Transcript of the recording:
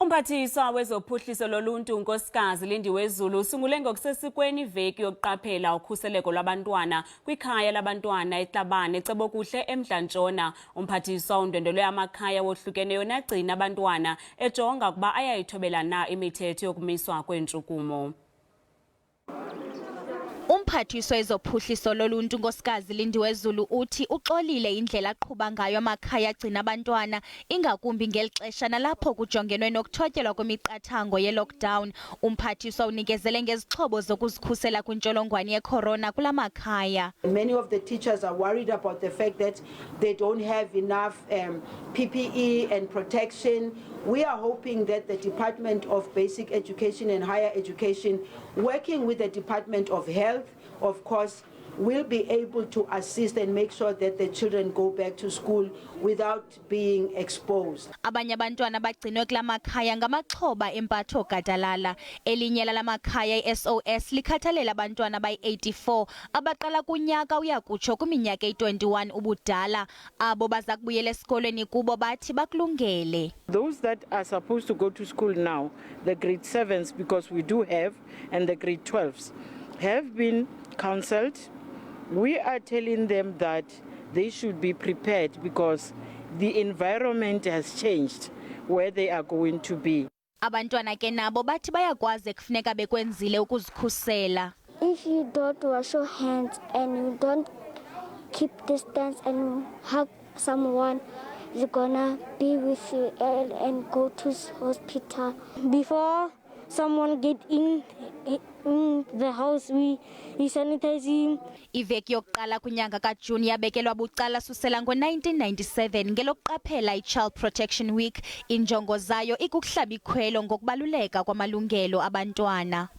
Umphathiswa wezophuhliso loluntu uNkosikazi Lindiwe Zulu usungule ngokusesikweni Iveki yokuqaphela ukhuseleko lwabantwana kwikhaya labantwana eTlabane cebokuhle eMntla Ntshona. Umphathiswa undwendwele amakhaya awohlukeneyo nagcina abantwana ejonga ukuba ayayithobela na imithetho yokumiswa kweentshukumo. Umphathiswa wezophuhliso loluntu uNkosikazi Lindiwe Zulu uthi uxolile indlela aqhuba ngayo amakhaya agcina abantwana ingakumbi ngeli xesha nalapho kujongenwe nokuthotyelwa kwemiqathango ye-lockdown. Umphathiswa unikezele ngezixhobo zokuzikhusela kwintsholongwane ye-corona kula makhaya. Many of the teachers are worried about the fact that they don't have enough PPE and protection. We are hoping that the Department of Basic Education and Higher Education, working with the Department of Health, of course, will be able to assist and make sure that the children go back to school without being exposed. Abanye abantwana bagcinwe kula makhaya ngamaxhoba empatho gadalala. Elinye lala makhaya iSOS likhathalela abantwana abayi-84 abaqala kunyaka uya kutsho kwiminyaka eyi-21 ubudala. Abo baza kubuyela esikolweni kubo bathi bakulungele. Those that are supposed to go to school now, the grade 7s, because we do have, and the grade 12s, have been counseled. We are telling them that they should be prepared because the environment has changed where they are going to be. Abantwana ke nabo bathi bayakwazi kufuneka bekwenzile ukuzikhusela. If you don't wash your hands and you don't keep distance and hug someone, you're gonna be with you and go to hospital. Before someone get in the house, we sanitize him. Iveki yokuqala kunyanga kaJuni yabekelwa bucala susela ngo-1997 ngelokuqaphela i-Child Protection Week. Injongo zayo ikukuhlaba ikhwelo ngokubaluleka kwamalungelo abantwana.